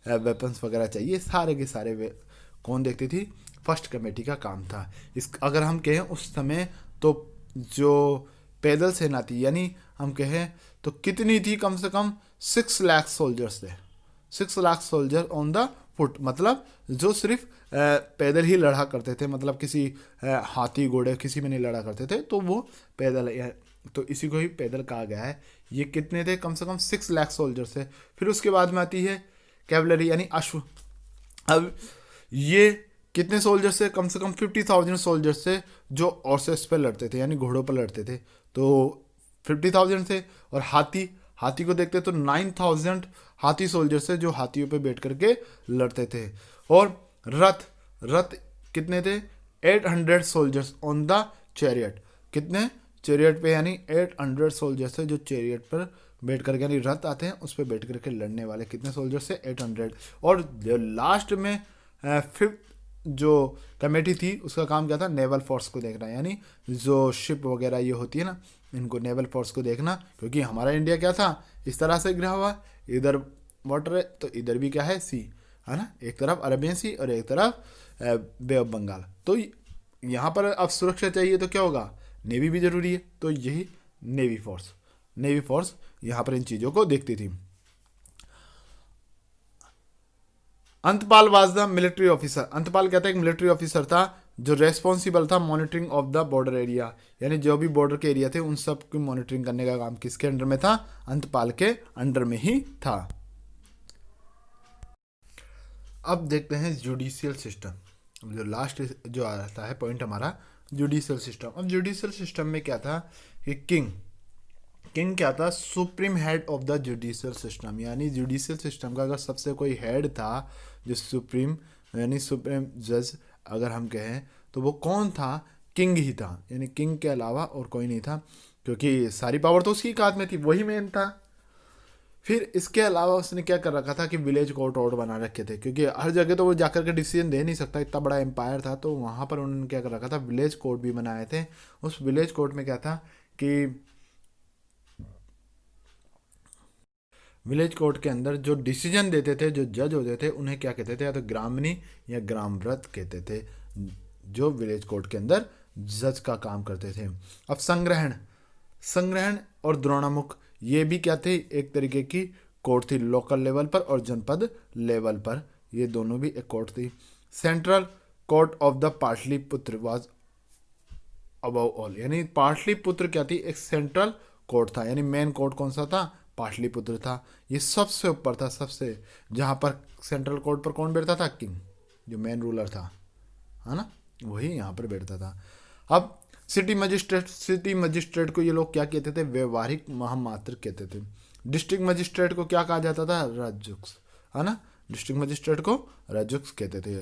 वेपन्स वगैरह चाहिए, सारे के सारे कौन देखती थी, फर्स्ट कमेटी का काम था। इस अगर हम कहें उस समय तो जो पैदल सेना थी, यानी हम कहें तो कितनी थी, कम से कम 6 लाख सोल्जर्स थे, 6 lakh soldier on the foot, मतलब जो सिर्फ पैदल ही लड़ा करते थे, मतलब किसी हाथी घोड़े किसी में नहीं लड़ा करते थे, तो वो पैदल, तो इसी को ही पैदल कहा गया है। ये कितने थे, कम से कम 6 लाख सोल्जर्स थे। फिर उसके बाद में आती है कैवलरी, यानी अश्व, अब ये कितने सोल्जर्स से? कम से कम 50,000 सोल्जर्स से जो ऑर्सेस पे लड़ते थे, यानी घोड़ों पर लड़ते थे। तो 50,000 थे। और हाथी, हाथी को देखते तो 9,000 हाथी सोल्जर्स से जो हाथियों पे बैठ करके लड़ते थे। और रथ, रथ कितने थे? 800 सोल्जर्स ऑन द चैरियट। कितने? चैरियट पे, यानी 800 सोल्जर्स से जो चैरियट पर बैठ करके, यानी रथ आते हैं उस पर बैठ करके लड़ने वाले कितने सोल्जर्स से? 800। और लास्ट में फिफ्थ जो कमेटी थी उसका काम क्या था? नेवल फोर्स को देखना, यानी जो शिप वगैरह ये होती है ना, इनको नेवल फोर्स को देखना। क्योंकि हमारा इंडिया क्या था? इस तरह से गिरा हुआ, इधर वाटर है तो इधर भी क्या है? सी है ना, एक तरफ अरेबियन सी और एक तरफ बे ऑफ बंगाल। तो यहाँ पर अब सुरक्षा चाहिए तो क्या होगा? नेवी भी जरूरी है। तो यही नेवी फोर्स, नेवी फोर्स यहाँ पर इन चीज़ों को देखती थी। अंतपाल वाज द मिलिट्री ऑफिसर। अंतपाल क्या था? एक मिलिट्री ऑफिसर था जो रेस्पॉन्सिबल था monitoring of the border area, यानी जो भी बॉर्डर के एरिया थे उन सब की मॉनिटरिंग करने का काम किसके अंडर में था? अंतपाल के अंडर में ही था। अब देखते हैं जुडिशियल सिस्टम। जो लास्ट जो आता है पॉइंट हमारा, जुडिशियल सिस्टम। अब जुडिशियल सिस्टम में क्या था कि किंग क्या था? Supreme head of the judicial system, यानी जुडिशियल सिस्टम का अगर सबसे कोई हेड था जो सुप्रीम, यानी सुप्रीम जज अगर हम कहें तो वो कौन था? किंग ही था। यानी किंग के अलावा और कोई नहीं था, क्योंकि सारी पावर तो उसकी हाथ में थी, वही मेन था। फिर इसके अलावा उसने क्या कर रखा था कि विलेज कोर्ट और बना रखे थे, क्योंकि हर जगह तो वो जाकर के डिसीजन दे नहीं सकता, इतना बड़ा एम्पायर था। तो वहाँ पर उन्होंने क्या कर रखा था? विलेज कोर्ट भी बनाए थे। उस विलेज कोर्ट में क्या था कि विलेज कोर्ट के अंदर जो डिसीजन देते थे, जो जज होते थे, उन्हें क्या कहते थे? या तो ग्रामनी या ग्रामरथ कहते थे, जो विलेज कोर्ट के अंदर जज का काम करते थे। अब संग्रहण, संग्रहण और द्रोणामुख ये भी क्या थे? एक तरीके की कोर्ट थी, लोकल लेवल पर और जनपद लेवल पर, ये दोनों भी एक कोर्ट थी। Central court of the Pataliputra was above all, यानी पाटलिपुत्र क्या थी? एक सेंट्रल कोर्ट था, यानी मेन कोर्ट कौन सा था? पाटलिपुत्र था। ये सबसे ऊपर था, सबसे, जहाँ पर सेंट्रल कोर्ट पर कौन बैठता था? किंग, जो मेन रूलर था, है ना, वही यहाँ पर बैठता था। अब सिटी मजिस्ट्रेट, सिटी मजिस्ट्रेट को ये लोग क्या कहते थे? व्यवहारिक महामात्र कहते थे। डिस्ट्रिक्ट मजिस्ट्रेट को क्या कहा जाता था? राजुक्स, है ना, डिस्ट्रिक्ट मजिस्ट्रेट को राजुक्स कहते थे।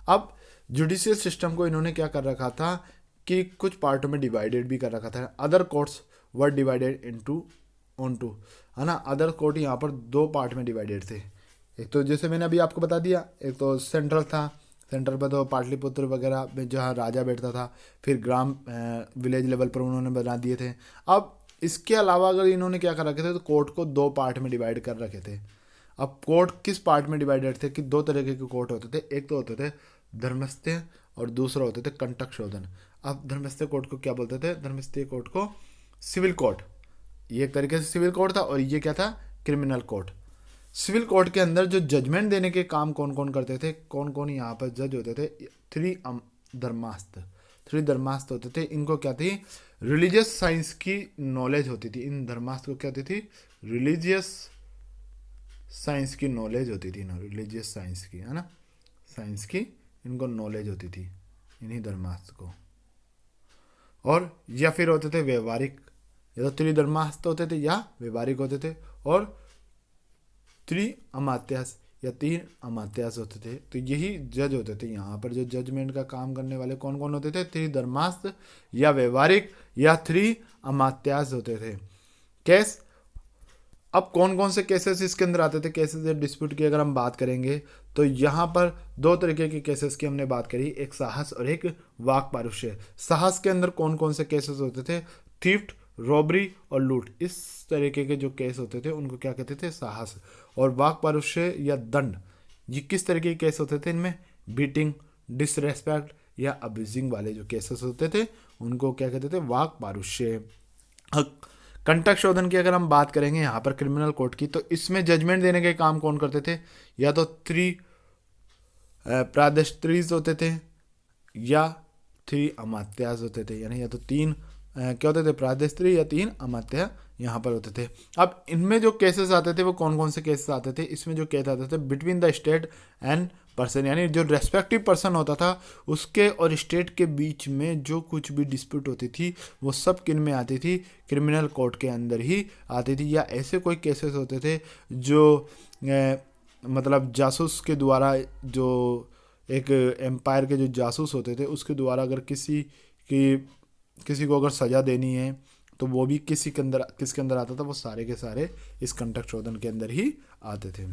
अब जुडिशियल सिस्टम को इन्होंने क्या कर रखा था कि कुछ पार्टों में डिवाइडेड भी कर रखा था। Other courts were divided into on two, है ना, अदर कोर्ट यहाँ पर दो पार्ट में डिवाइडेड थे। एक तो जैसे मैंने अभी आपको बता दिया, एक तो सेंट्रल था, सेंट्रल पर तो पाटलिपुत्र वगैरह में जहाँ राजा बैठता था। फिर ग्राम विलेज लेवल पर उन्होंने बना दिए थे। अब इसके अलावा अगर इन्होंने क्या कर रखे थे तो कोर्ट को दो पार्ट में डिवाइड कर रखे थे। अब कोर्ट किस पार्ट में डिवाइडेड थे कि दो तरीके के कोर्ट होते थे, एक तो होते थे धर्मस्थ्य और दूसरा होते थे कंटक शोधन। अब धर्मस्थ्य कोर्ट को क्या बोलते थे? धर्मस्थ्य कोर्ट को सिविल कोर्ट, ये एक तरीके से सिविल कोर्ट था, और ये क्या था? Criminal court. सिविल कोर्ट के अंदर जो जजमेंट देने के काम कौन कौन करते थे, कौन कौन यहाँ पर जज होते थे? धर्मास्थ, थ्री धर्मास्थ होते थे। इनको क्या थी? रिलीजियस साइंस की नॉलेज होती थी। इन धर्मास्थ को क्या होती थी? रिलीजियस साइंस की नॉलेज होती थी ना, रिलीजियस साइंस की, है ना, साइंस की इनको नॉलेज होती थी इन्हीं धर्मास्थ को। और या फिर होते थे व्यवहारिक, या तो त्रिधर्मास्थ होते थे या व्यवहारिक होते थे, और अमात्यास या तीन अमात्यास होते थे। तो यही जज होते थे। यहाँ पर जो जजमेंट का काम करने वाले कौन कौन होते थे? त्रिधर्मास्थ या व्यवहारिक या अमात्यास होते थे। केस, अब कौन कौन से केसेस इसके अंदर आते थे? केसेस डिस्प्यूट की अगर हम बात करेंगे तो यहाँ पर दो तरीके के केसेस की हमने बात करी, एक साहस और एक वाक पारुष्य। साहस के अंदर कौन कौन से केसेस होते थे? थीफ्ट, रॉबरी और लूट, इस तरीके के जो केस होते थे उनको क्या कहते थे? साहस। और वाक पारुष्य या दंड, ये किस तरीके के केस होते थे? इनमें बीटिंग, डिसरेस्पेक्ट या अब्यूजिंग वाले जो केसेस होते थे उनको क्या कहते थे? वाक पारुष्य। कंटक शोधन की अगर हम बात करेंगे यहाँ पर क्रिमिनल कोर्ट की, तो इसमें जजमेंट देने के काम कौन करते थे? या तो प्रादेष्ट्रीज होते थे या अमात्यास होते थे, यानी या तो तीन क्या होते थे? प्रादेष्ट्री या तीन अमात्या यहाँ पर होते थे। अब इनमें जो केसेस आते थे वो कौन कौन से केसेस आते थे, इसमें जो केस आते थे between the state and person, यानी जो रेस्पेक्टिव पर्सन होता था उसके और स्टेट के बीच में जो कुछ भी डिस्प्यूट होती थी वो सब किन में आती थी, क्रिमिनल कोर्ट के अंदर ही आती थी। या ऐसे कोई केसेस होते थे जो मतलब जासूस के द्वारा, जो एक एम्पायर के जो जासूस होते थे उसके द्वारा अगर किसी को अगर सज़ा देनी है तो वो भी किसके अंदर आता था, वो सारे के सारे इस कंटेक्ट शोधन के अंदर ही आते थे।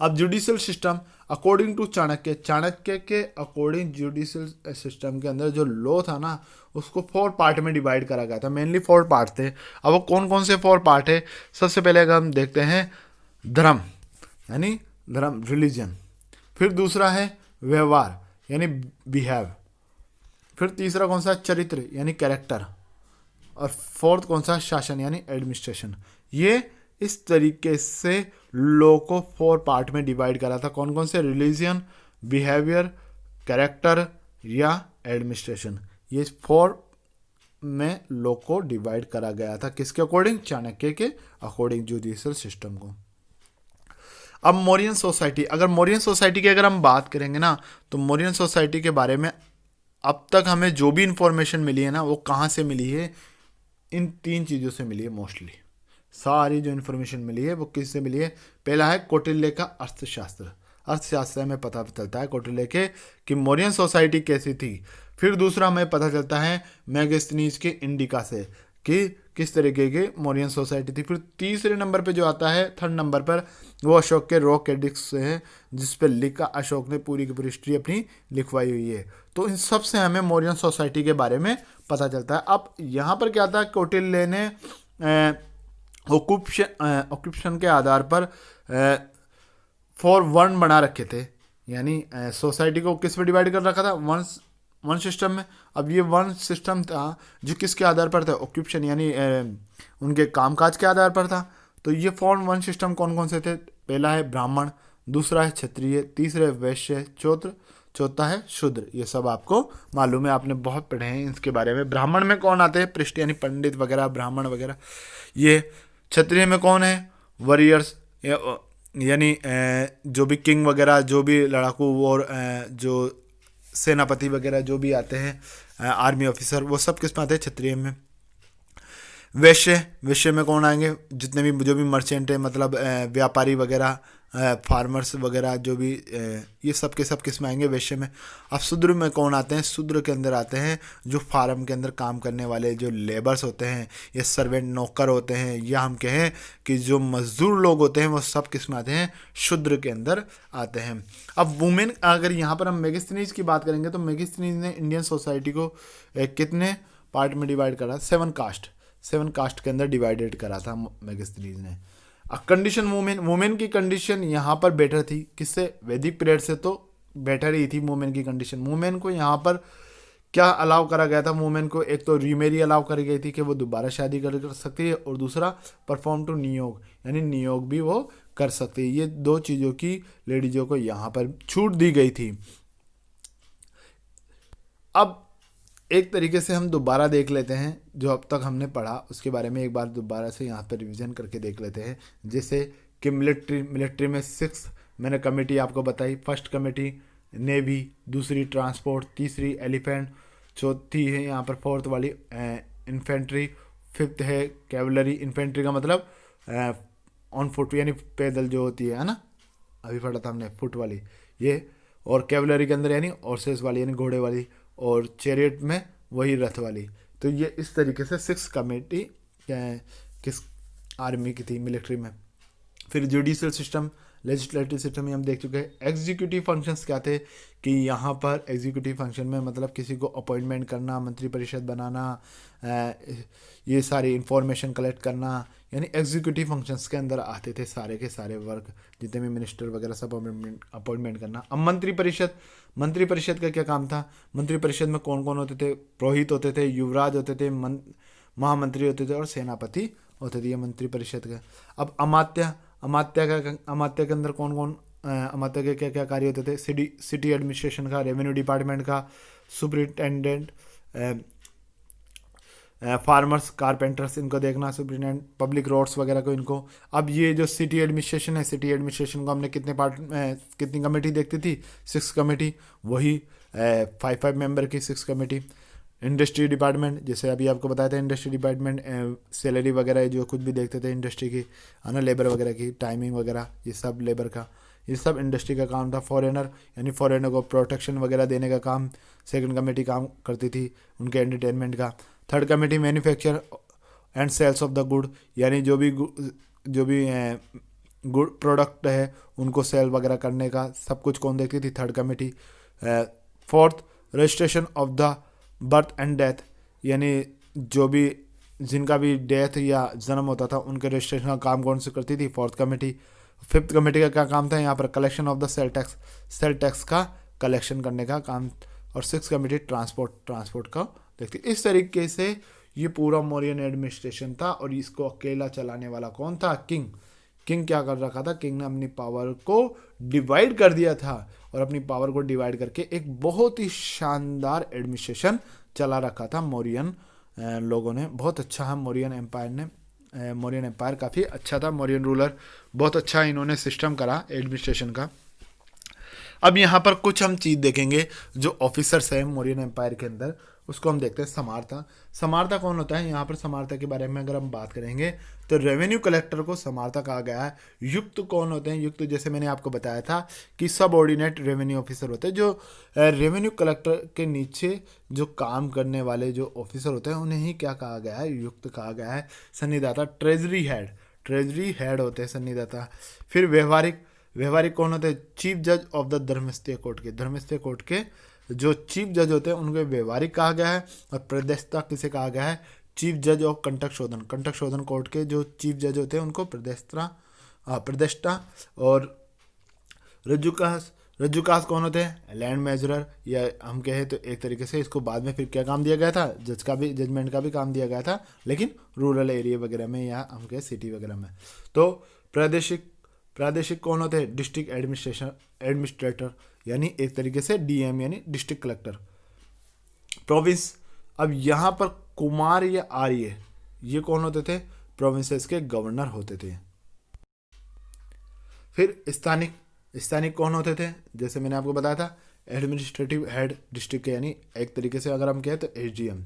अब judicial system according to Chanakya के अकॉर्डिंग जुडिशियल सिस्टम के अंदर जो लॉ था ना उसको 4 पार्ट में डिवाइड करा गया था। मेनली 4 पार्ट थे। अब वो कौन कौन से 4 पार्ट है, सबसे पहले अगर हम देखते हैं धर्म, यानी धर्म रिलीजन, फिर दूसरा है व्यवहार यानी बिहेव, फिर तीसरा कौन सा चरित्र यानी कैरेक्टर, और फोर्थ कौन सा शासन यानी एडमिनिस्ट्रेशन। ये इस तरीके से लॉ को 4 पार्ट में डिवाइड करा था। कौन कौन से, रिलीजन, बिहेवियर, कैरेक्टर या एडमिनिस्ट्रेशन। ये 4 में लॉ को डिवाइड करा गया था, किसके अकॉर्डिंग, चाणक्य के अकॉर्डिंग जुडिशियल सिस्टम को। अब मौर्यन सोसाइटी, अगर मौर्यन सोसाइटी की अगर हम बात करेंगे ना तो मौर्यन सोसाइटी के बारे में अब तक हमें जो भी इंफॉर्मेशन मिली है ना वो कहाँ से मिली है, इन 3 चीज़ों से मिली है। मोस्टली सारी जो इन्फॉर्मेशन मिली है वो किससे मिली है, पहला है कौटिल्य का अर्थशास्त्र में पता चलता है कौटिल्य के कि मौर्यन सोसाइटी कैसी थी। फिर दूसरा हमें पता चलता है मेगास्थनीज के इंडिका से कि किस तरीके की मौर्यन सोसाइटी थी। फिर तीसरे नंबर पे जो आता है, 3rd नंबर पर, वो अशोक के रॉक एडिक्स से है जिस पे लिखा अशोक ने पूरी की पूरी हिस्ट्री अपनी लिखवाई हुई है। तो इन सब से हमें मौर्यन सोसाइटी के बारे में पता चलता है। अब यहाँ पर क्या था, कौटिल्य ने ऑक्यूपेशन के आधार पर 4 वर्ण बना रखे थे, यानी सोसाइटी को किस पे डिवाइड कर रखा था, वन सिस्टम में। अब ये वन सिस्टम था जो किसके आधार पर था, ऑक्यूपेशन यानी उनके कामकाज के आधार पर था। तो ये 4 वन सिस्टम कौन कौन से थे, पहला है ब्राह्मण, दूसरा है क्षत्रिय, तीसरा है वैश्य, चौथा है शूद्र। ये सब आपको मालूम है, आपने बहुत पढ़े हैं इसके बारे में। ब्राह्मण में कौन आते हैं, पृष्ठ यानी पंडित वगैरह, ब्राह्मण वगैरह। ये क्षत्रिय में कौन है, वॉरियर्स यानी जो भी किंग वगैरह, जो भी लड़ाकू और जो सेनापति वगैरह जो भी आते हैं, आर्मी ऑफिसर, वो सब किस में आते हैं, क्षत्रिय में। वैश्य में कौन आएंगे, जितने भी जो भी मर्चेंट है, मतलब व्यापारी वगैरह, फार्मर्स वगैरह जो भी, ये सब के सब किस में आएंगे, वैश्य में। अब शूद्र में कौन आते हैं, शूद्र के अंदर आते हैं जो फार्म के अंदर काम करने वाले जो लेबर्स होते हैं, ये सर्वेंट नौकर होते हैं, या हम कहें कि जो मजदूर लोग होते हैं, वो सब किस में आते हैं, शूद्र के अंदर आते हैं। अब वुमेन, अगर यहाँ पर हम मेगास्थनीज की बात करेंगे तो मेगास्थनीज ने इंडियन सोसाइटी को कितने पार्ट में डिवाइड करा, 7 कास्ट के अंदर डिवाइडेड करा था मेगास्थनीज ने। कंडीशन वुमेन की कंडीशन यहाँ पर बेटर थी, किससे, वैदिक पीरियड से तो बेटर ही थी वुमेन की कंडीशन। वुमेन को यहाँ पर क्या अलाउ करा गया था, वुमेन को एक तो रीमेरी अलाउ करी गई थी कि वो दोबारा शादी कर सकती है, और दूसरा परफॉर्म टू नियोग यानी नियोग भी वो कर सकती है। ये 2 चीज़ों की लेडीजों को यहाँ पर छूट दी गई थी। अब एक तरीके से हम दोबारा देख लेते हैं जो अब तक हमने पढ़ा उसके बारे में, एक बार दोबारा से यहाँ पर रिवीजन करके देख लेते हैं। जैसे कि मिलिट्री में 6 मैंने कमेटी आपको बताई। फर्स्ट कमेटी नेवी, दूसरी ट्रांसपोर्ट, तीसरी एलिफेंट, चौथी है यहाँ पर 4th वाली इन्फेंट्री, 5th है कैवलरी। इन्फेंट्री का मतलब ऑन फुट यानी पैदल जो होती है ना, अभी पढ़ा था हमने फुट वाली ये, और कैवलरी के अंदर यानी हॉर्सेस वाली यानी घोड़े वाली, और चैरियट में वही रथ वाली। तो ये इस तरीके से 6 कमेटी किस आर्मी की थी, मिलिट्री में। फिर जुडिशियल सिस्टम, लेजिस्लेटिव सिस्टम में हम देख चुके हैं। एग्जीक्यूटिव फंक्शंस क्या थे कि यहाँ पर एग्जीक्यूटिव फंक्शन में मतलब किसी को अपॉइंटमेंट करना, मंत्रिपरिषद बनाना, ये सारी इंफॉर्मेशन कलेक्ट करना, यानी एग्जीक्यूटिव फंक्शंस के अंदर आते थे सारे के सारे वर्क, जितने भी मिनिस्टर वगैरह सब अपॉइंटमेंट करना। अब मंत्रिपरिषद का क्या काम था, मंत्रिपरिषद में कौन कौन होते थे, पुरोहित होते थे, युवराज होते थे, महामंत्री होते थे और सेनापति होते थे, ये मंत्रिपरिषद का। अब अमात्य के अंदर कौन कौन, अमात्य के क्या क्या कार्य होते थे, सिटी एडमिनिस्ट्रेशन का, रेवेन्यू डिपार्टमेंट का, सुपरिटेंडेंट, फार्मर्स, कारपेंटर्स, इनको देखना, सुप्रिटेंडेंट पब्लिक रोड्स वगैरह को इनको। अब ये जो सिटी एडमिनिस्ट्रेशन है, सिटी एडमिनिस्ट्रेशन को हमने कितने पार्ट कितनी कमेटी देखती थी, 6 कमेटी, वही 5 मेंबर की 6 कमेटी। इंडस्ट्री डिपार्टमेंट, जैसे अभी आपको बताया था, इंडस्ट्री डिपार्टमेंट सैलरी वगैरह जो कुछ भी देखते थे इंडस्ट्री की, है ना, लेबर वगैरह की टाइमिंग वगैरह, ये सब लेबर का, ये सब इंडस्ट्री का काम था। फॉरेनर, यानी फॉरेनर को प्रोटेक्शन वगैरह देने का काम सेकंड कमेटी काम करती थी, उनके एंटरटेनमेंट का। Third committee manufacture and sales of the good, यानी जो भी गुड प्रोडक्ट है उनको सेल वगैरह करने का सब कुछ कौन देखती थी, third committee. Fourth, registration of the birth and death, यानी जो भी जिनका भी डेथ या जन्म होता था उनके रजिस्ट्रेशन का काम कौन से करती थी, फोर्थ कमेटी। फिफ्थ कमेटी का क्या काम था यहाँ पर, collection of the sale tax का कलेक्शन करने का काम। और सिक्स कमेटी ट्रांसपोर्ट का देखती। इस तरीके से ये पूरा मौर्यन एडमिनिस्ट्रेशन था। और इसको अकेला चलाने वाला कौन था, किंग क्या कर रखा था, किंग ने अपनी पावर को डिवाइड कर दिया था, और अपनी पावर को डिवाइड करके एक बहुत ही शानदार एडमिनिस्ट्रेशन चला रखा था मौर्यन लोगों ने। बहुत अच्छा है मौर्यन एम्पायर ने, मौर्यन एम्पायर काफ़ी अच्छा था, मौर्यन रूलर बहुत अच्छा इन्होंने सिस्टम करा एडमिनिस्ट्रेशन का। अब यहाँ पर कुछ हम चीज़ देखेंगे जो ऑफिसर्स हैं मौर्यन एम्पायर के अंदर, उसको हम देखते हैं। समार्ता कौन होता है, यहाँ पर समार्ता के बारे में अगर हम बात करेंगे तो रेवेन्यू कलेक्टर को समार्ता कहा गया है। युक्त कौन होते हैं, युक्त जैसे मैंने आपको बताया था कि सबऑर्डिनेट रेवेन्यू ऑफिसर होते हैं, जो रेवेन्यू कलेक्टर के नीचे जो काम करने वाले जो ऑफिसर होते हैं उन्हें ही क्या कहा गया है, युक्त कहा गया है। सन्निदाता, ट्रेजरी हेड होते हैं सन्निदाता। फिर व्यवहारिक कौन होते हैं, चीफ जज ऑफ द धर्मस्थय कोर्ट के जो चीफ जज होते हैं उनको व्यवहारिक कहा गया है। और प्रदेष्टा किसे कहा गया है, चीफ जज ऑफ कंटक शोधन कोर्ट के जो चीफ जज होते हैं उनको प्रदेष्टा। और रज्जुकास कौन होते हैं, लैंड मेजरर, या हम कहें तो एक तरीके से इसको बाद में फिर क्या काम दिया गया था, जजमेंट का भी काम दिया गया था, लेकिन रूरल एरिया वगैरह में या हम कहें सिटी वगैरह में। तो प्रादेशिक कौन होते हैं, डिस्ट्रिक्ट एडमिनिस्ट्रेटर, यानी एक तरीके से डीएम यानी डिस्ट्रिक्ट कलेक्टर। प्रोविंस, अब यहाँ पर कुमार या आर्य ये कौन होते थे, प्रोविंसेस के गवर्नर होते थे। फिर स्थानिक कौन होते थे, जैसे मैंने आपको बताया था एडमिनिस्ट्रेटिव हेड डिस्ट्रिक्ट के, यानी एक तरीके से अगर हम कहें तो एसडीएम।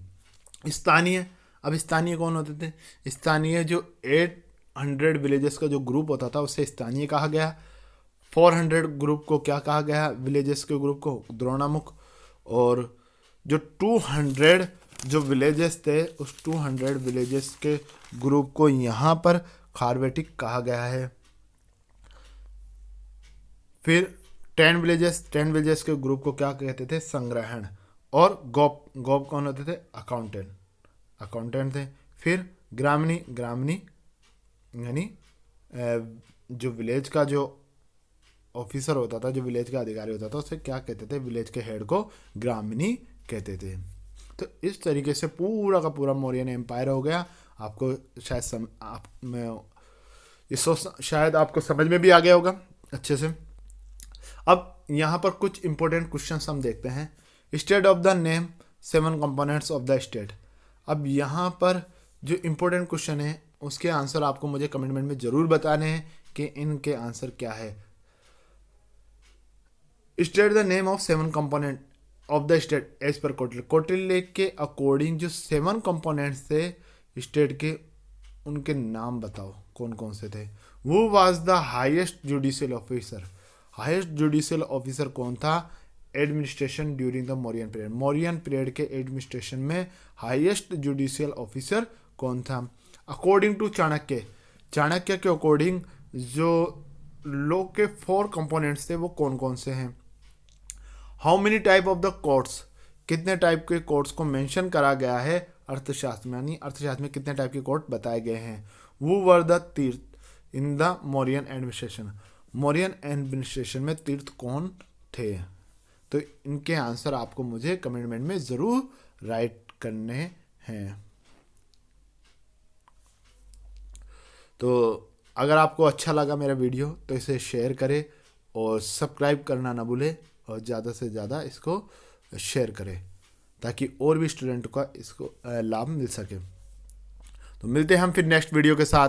स्थानीय कौन होते थे, स्थानीय जो 800 विलेजेस का जो ग्रुप होता था उसे स्थानीय कहा गया। 400 ग्रुप को क्या कहा गया, विलेजेस के ग्रुप को द्रोणामुख। और जो 200 जो विलेजेस थे उस 200 विलेजेस के ग्रुप को यहाँ पर खारवेटिक कहा गया है। फिर 10 विलेजेस के ग्रुप को क्या कहते थे, संग्रहण। और गोप कौन होते थे, अकाउंटेंट थे। फिर ग्रामनी यानी जो विलेज का जो ऑफिसर होता था, जो विलेज का अधिकारी होता था, उसे क्या कहते थे, विलेज के हेड को ग्रामनी कहते थे। तो इस तरीके से पूरा का पूरा मौर्यन एम्पायर हो गया। आपको शायद आपको समझ में भी आ गया होगा अच्छे से। अब यहाँ पर कुछ इंपॉर्टेंट क्वेश्चंस हम देखते हैं। State of the name 7 components of the state. अब यहाँ पर जो इंपॉर्टेंट क्वेश्चन है उसके आंसर आपको मुझे कमेंट में जरूर बताने हैं कि इनके आंसर क्या है। State the name of 7 component of the state as per Kautilya के अकॉर्डिंग जो 7 कंपोनेंट्स थे स्टेट के, उनके नाम बताओ कौन कौन से थे। वो was the highest judicial officer कौन था, administration during the Mauryan period के एडमिनिस्ट्रेशन में हाईएस्ट जुडिशियल ऑफिसर कौन था। अकॉर्डिंग टू चाणक्य के अकॉर्डिंग जो लॉ के 4 कंपोनेंट्स थे वो कौन कौन से हैं। How many type of the courts, कितने टाइप के कोर्ट्स को मेंशन करा गया है अर्थशास्त्र में, यानी अर्थशास्त्र में कितने टाइप के कोर्ट बताए गए हैं। वो वर द तीर्थ इन द मौर्यन एडमिनिस्ट्रेशन में तीर्थ कौन थे। तो इनके आंसर आपको मुझे कमेंट में ज़रूर राइट करने हैं। तो अगर आपको अच्छा लगा मेरा वीडियो तो इसे शेयर करें और सब्सक्राइब करना ना भूलें और ज़्यादा से ज़्यादा इसको शेयर करें। ताकि और भी स्टूडेंट का इसको लाभ मिल सके। तो मिलते हैं हम फिर नेक्स्ट वीडियो के साथ।